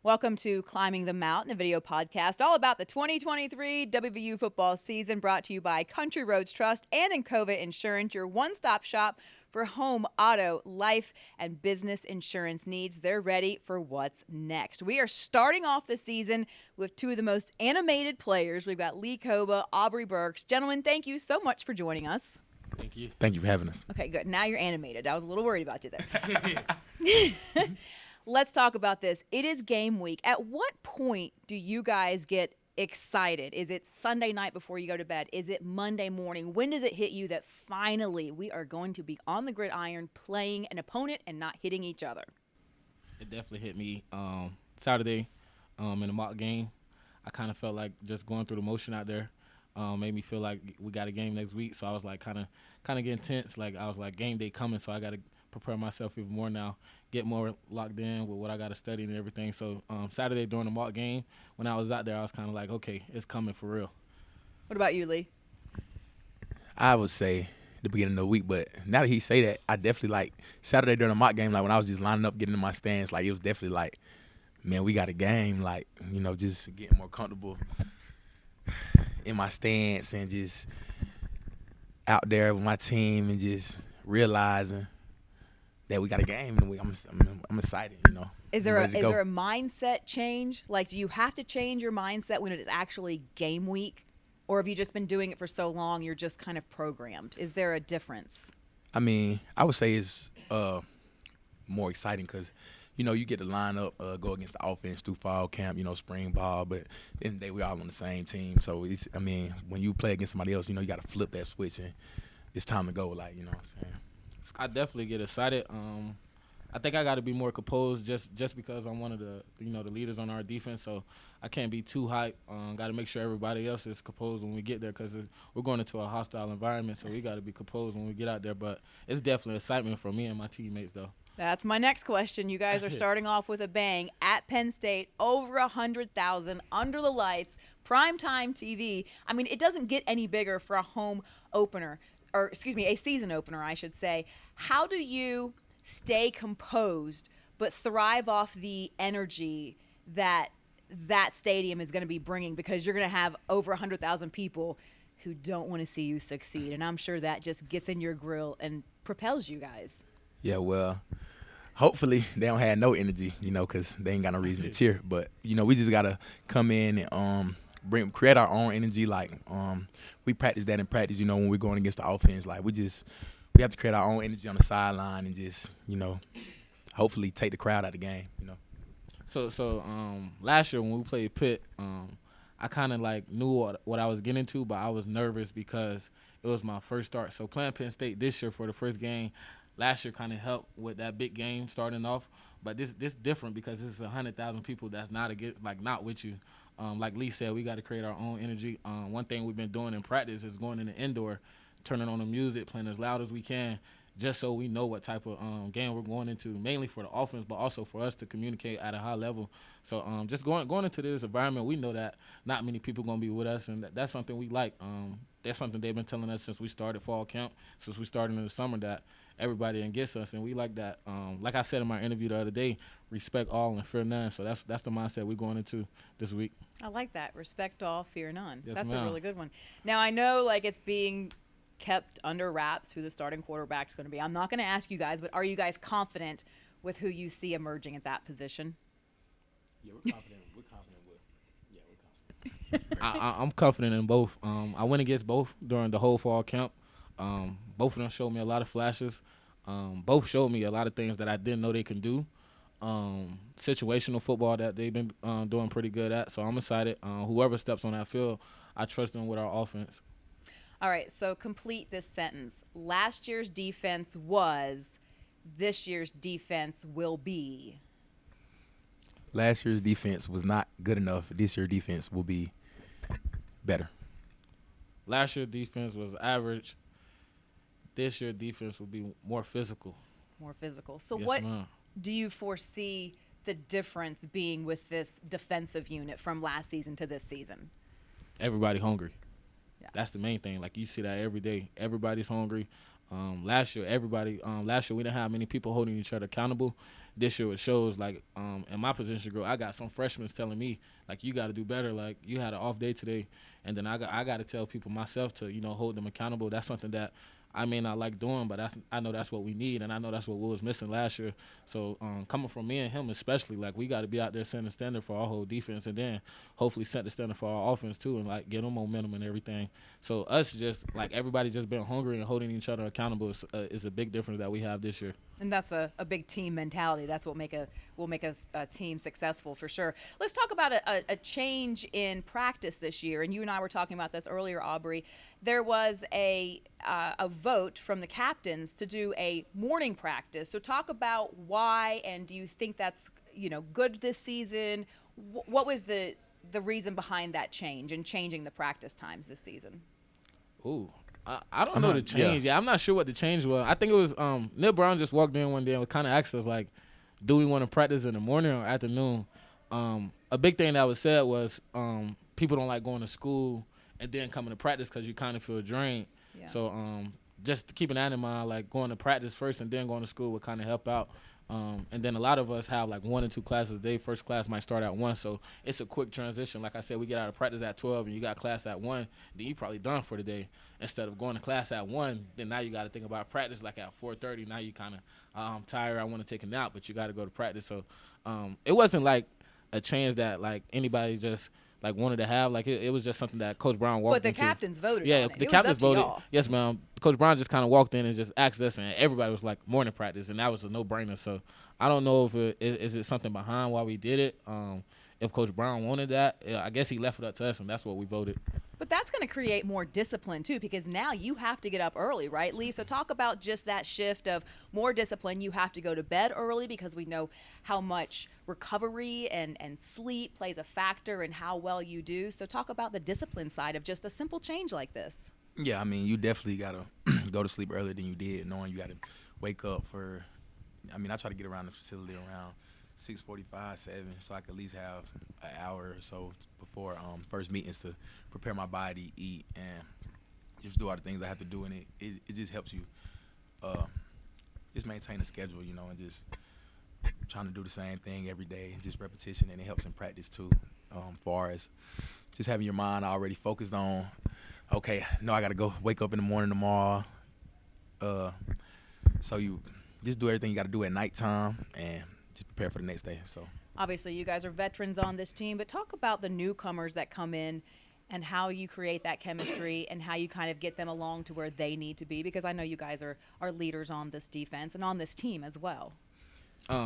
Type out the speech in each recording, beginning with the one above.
Welcome to Climbing the Mountain, a video podcast all about the 2023 WVU football season, brought to you by Country Roads Trust and Encova Insurance, your one-stop shop for home, auto, life, and business insurance needs. They're ready for what's next. We are starting off the season with two of the most animated players. We've got Kpogba, Aubrey Burks. Gentlemen, thank you so much for joining us. Thank you. Thank you for having us. Okay, good. Now you're animated. I was a little worried about you there. Let's talk about this. It is game week. At what point do you guys get excited? Is it Sunday night before you go to bed? Is it Monday morning? When does it hit you that finally we are going to be on the gridiron playing an opponent and not hitting each other? It definitely hit me Saturday in the mock game. I kind of felt like just going through the motion out there made me feel like we got a game next week. So I was like kind of getting tense. Like I was like, game day coming, so I got to prepare myself even more now, get more locked in with what I got to study and everything. So Saturday during the mock game, when I was out there, I was kind of like, okay, it's coming for real. What about you, Lee? I would say the beginning of the week, but now that he say that, I definitely like Saturday during the mock game, like when I was just lining up, getting in my stance, like it was definitely like, man, we got a game, like, you know, just getting more comfortable in my stance and just out there with my team and just realizing that we got a game and I'm excited, you know. Is there a mindset change? Like, do you have to change your mindset when it is actually game week? Or have you just been doing it for so long, you're just kind of programmed? Is there a difference? I mean, I would say it's more exciting because, you know, you get to line up, go against the offense through fall camp, you know, spring ball. But at the end of the day, we're all on the same team. So, I mean, when you play against somebody else, you know, you got to flip that switch and it's time to go, like, you know what I'm saying? I definitely get excited. I think I got to be more composed just because I'm one of the the leaders on our defense. So I can't be too hyped. Got to make sure everybody else is composed when we get there because we're going into a hostile environment. So we got to be composed when we get out there. But it's definitely excitement for me and my teammates, though. That's my next question. You guys are starting off with a bang at Penn State, over 100,000, under the lights, primetime TV. I mean, it doesn't get any bigger for a home opener. Or, excuse me, a season opener, I should say. How do you stay composed but thrive off the energy that stadium is going to be bringing, because you're going to have over 100,000 people who don't want to see you succeed, and I'm sure that just gets in your grill and propels you guys. Yeah, well, hopefully they don't have no energy, you know, because they ain't got no reason to cheer. But, you know, we just got to come in and create our own energy. Like, we practice that in practice, you know, when we're going against the offense. Like, we have to create our own energy on the sideline and just, you know, hopefully take the crowd out of the game, you know. So last year when we played Pitt, I kind of like knew what I was getting into, but I was nervous because it was my first start. So playing Penn State this year for the first game, last year kind of helped with that big game starting off. But this different because this is 100,000 people that's not with you. Like Lee said, we got to create our own energy. One thing we've been doing in practice is going in the indoor, turning on the music, playing as loud as we can, just so we know what type of game we're going into, mainly for the offense, but also for us to communicate at a high level. So just going into this environment, we know that not many people going to be with us, and that's something we like. That's something they've been telling us since we started fall camp, since we started in the summer, that everybody against us, and we like that. Like I said in my interview the other day, respect all and fear none. So that's the mindset we're going into this week. I like that. Respect all, fear none. Yes, That's ma'am. a really good one. Now, I know like it's being kept under wraps who the starting quarterback's going to be. I'm not going to ask you guys, but are you guys confident with who you see emerging at that position? Yeah, we're confident. We're confident. I'm confident in both. I went against both during the whole fall camp. Both of them showed me a lot of flashes. Both showed me a lot of things that I didn't know they can do. Situational football that they've been doing pretty good at. So I'm excited. Whoever steps on that field, I trust them with our offense. All right, so complete this sentence. Last year's defense was, this year's defense will be. Last year's defense was not good enough. This year's defense will be better. Last year's defense was average. This year's defense will be more physical. More physical. So Yes, what ma'am. do you foresee the difference being with this defensive unit from last season to this season? Everybody hungry. Yeah. That's the main thing. Like, you see that every day. Everybody's hungry. Last year, we didn't have many people holding each other accountable. This year, it shows, like, in my position group, I got some freshmen telling me, like, you got to do better. Like, you had an off day today. And then I got to tell people myself to, hold them accountable. That's something that I may not like doing, but I know that's what we need, and I know that's what we was missing last year. So coming from me and him especially, like, we got to be out there setting the standard for our whole defense, and then hopefully set the standard for our offense too, and like get them momentum and everything. So us just like everybody just being hungry and holding each other accountable is a big difference that we have this year. And that's a big team mentality. That's what will make a team successful for sure. Let's talk about a change in practice this year. And you and I were talking about this earlier, Aubrey. There was a vote from the captains to do a morning practice. So talk about why, and do you think that's good this season? What was the reason behind that change and changing the practice times this season? Ooh. I don't know the change. Yeah, I'm not sure what the change was. I think it was Neil Brown just walked in one day and kind of asked us, like, do we want to practice in the morning or afternoon? A big thing that was said was people don't like going to school and then coming to practice because you kind of feel drained. Yeah. So just keeping that in mind, like going to practice first and then going to school would kind of help out. And then a lot of us have like 1 or 2 classes a day. First class might start at 1, so it's a quick transition. Like I said, we get out of practice at 12 and you got class at 1, then you probably done for the day. Instead of going to class at 1, then now you got to think about practice like at 4:30. Now you kind of, I'm tired, I want to take a nap, but you got to go to practice. So it wasn't like a change that like anybody just like wanted to have. Like it was just something that Coach Brown walked into. But the captains voted on it. The captains voted. Yes, ma'am. Coach Brown just kind of walked in and just asked us, and everybody was like morning practice, and that was a no-brainer. So I don't know if is it something behind why we did it. If Coach Brown wanted that, I guess he left it up to us, and that's what we voted. But that's going to create more discipline, too, because now you have to get up early, right, Lee? So talk about just that shift of more discipline. You have to go to bed early because we know how much recovery and sleep plays a factor in how well you do. So talk about the discipline side of just a simple change like this. Yeah, I mean, you definitely got to go to sleep earlier than you did, knowing you got to wake up for – I mean, I try to get around the facility around 6:45, 7, so I can at least have an hour or so before first meetings to prepare my body, eat, and just do all the things I have to do. And it just helps you just maintain a schedule, and just trying to do the same thing every day, just repetition, and it helps in practice too, far as just having your mind already focused on, okay, no, I got to go wake up in the morning tomorrow. So you just do everything you got to do at nighttime and just prepare for the next day. So obviously you guys are veterans on this team, but talk about the newcomers that come in and how you create that chemistry and how you kind of get them along to where they need to be, because I know you guys are leaders on this defense and on this team as well.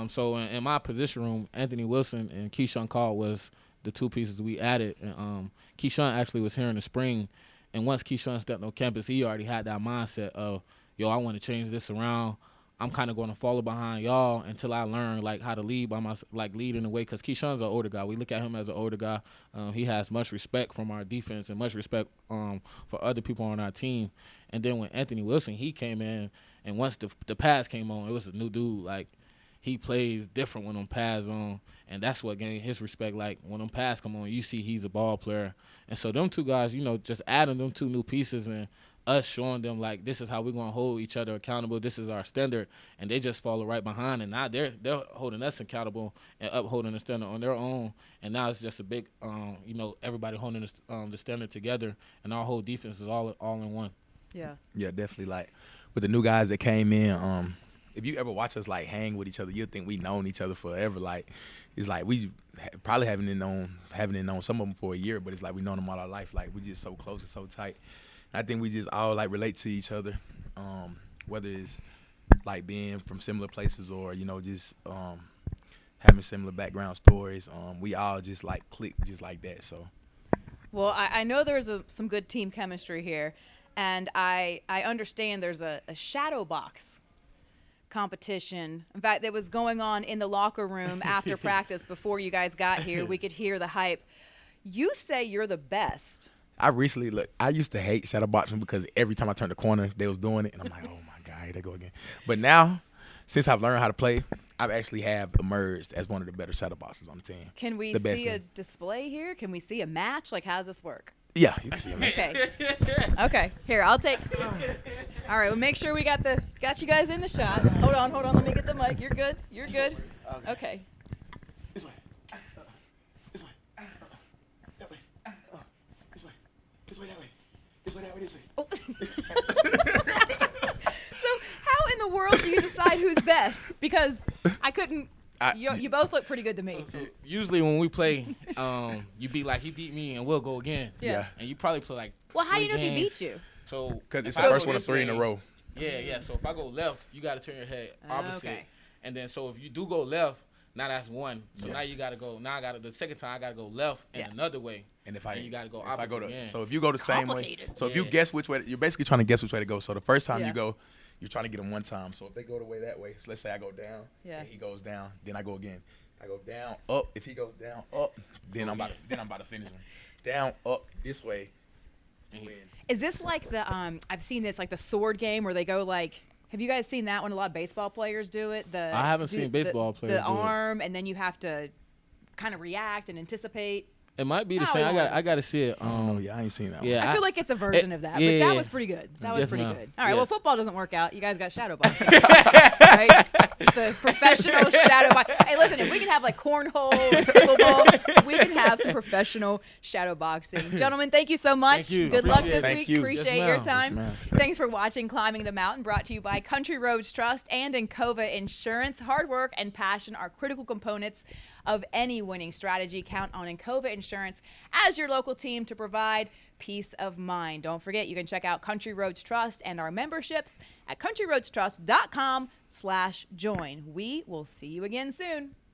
So in my position room, Anthony Wilson and Keyshawn Call was the 2 pieces we added. And Keyshawn actually was here in the spring, and once Keyshawn stepped on campus, he already had that mindset of, yo, I want to change this around. I'm kind of going to follow behind y'all until I learn like how to lead by lead in a way, because Keyshawn's an older guy. We look at him as an older guy. He has much respect from our defense and much respect for other people on our team. And then when Anthony Wilson, he came in, and once the pads came on, it was a new dude. Like, he plays different when them pads on, and that's what gained his respect. Like, when them pads come on, you see he's a ball player. And so them 2 guys, just adding them 2 new pieces and us showing them, like, this is how we're going to hold each other accountable. This is our standard. And they just follow right behind. And now they're holding us accountable and upholding the standard on their own. And now it's just a big, everybody holding the standard together. And our whole defense is all in one. Yeah. Yeah, definitely. Like, with the new guys that came in, if you ever watch us, like, hang with each other, you'll think we known each other forever. Like, it's like we probably haven't known some of them for a year, but it's like we known them all our life. Like, we just so close and so tight. I think we just all like relate to each other, whether it's like being from similar places or just having similar background stories. We all just like click just like that. So, well, I know there's some good team chemistry here, and I understand there's a shadow box competition. In fact, that was going on in the locker room after practice before you guys got here. We could hear the hype. You say you're the best. I used to hate shadow boxing because every time I turned the corner, they was doing it, and I'm like, oh my God, here they go again. But now, since I've learned how to play, I've actually emerged as one of the better shadow boxers on the team. Can we see a display here? Can we see a match? Like, how does this work? Yeah, you can see him. Okay. Okay. Here, I'll take. All right. Well, make sure we got you guys in the shot. Hold on. Let me get the mic. You're good. Okay. This way. This way. That way. This way. This way. That way. This way. That way. This way. Oh. So, how in the world do you decide who's best? Because I couldn't. You both look pretty good to me. So usually when we play, you be like, he beat me, and we'll go again. Yeah. And you probably play like. Well, how do you know if he games. beat you? So Because it's if the I first go one of this 3 in a game- row. Yeah. So if I go left, you got to turn your head opposite. Okay. And then so if you do go left, now that's one. So Yeah. now you got to go. Now the second time I got to go left and Yeah. another way. And if you got to go if opposite I go to, again. so if you go the same way, Complicated. so if you Yeah. guess which way, you're basically trying to guess which way to go. So the first time Yeah. you go, you're trying to get them one time. So if they go the way that way, so let's say I go down, Yeah. and he goes down, then I go again. I go down, up. If he goes down, up, then I'm about to finish him. Down, up, this way, win. Is this like the I've seen this like the sword game where they go like. Have you guys seen that one? A lot of baseball players do it. I haven't seen baseball players The do it. arm, and then you have to kind of react and anticipate. It might be the Oh, same. yeah. I got to see it. Oh yeah, I ain't seen that one. Yeah. I feel like it's a version of that, but yeah. that was pretty good. That was Yes, pretty ma'am. good. All right, Yeah. well, football doesn't work out. You guys got shadow boxing, right? The professional shadow boxing. Hey, listen, if we can have like cornhole, or pickleball, we can have some professional shadow boxing. Gentlemen, thank you so much. Thank you. Good luck Appreciate this it. Thank week. you. Appreciate Yes, your ma'am. time. Yes, ma'am. Thanks for watching Climbing the Mountain, brought to you by Country Roads Trust and Encova Insurance. Hard work and passion are critical components of any winning strategy. Count on Encova Insurance as your local team to provide peace of mind. Don't forget, you can check out Country Roads Trust and our memberships at countryroadstrust.com/join. We will see you again soon.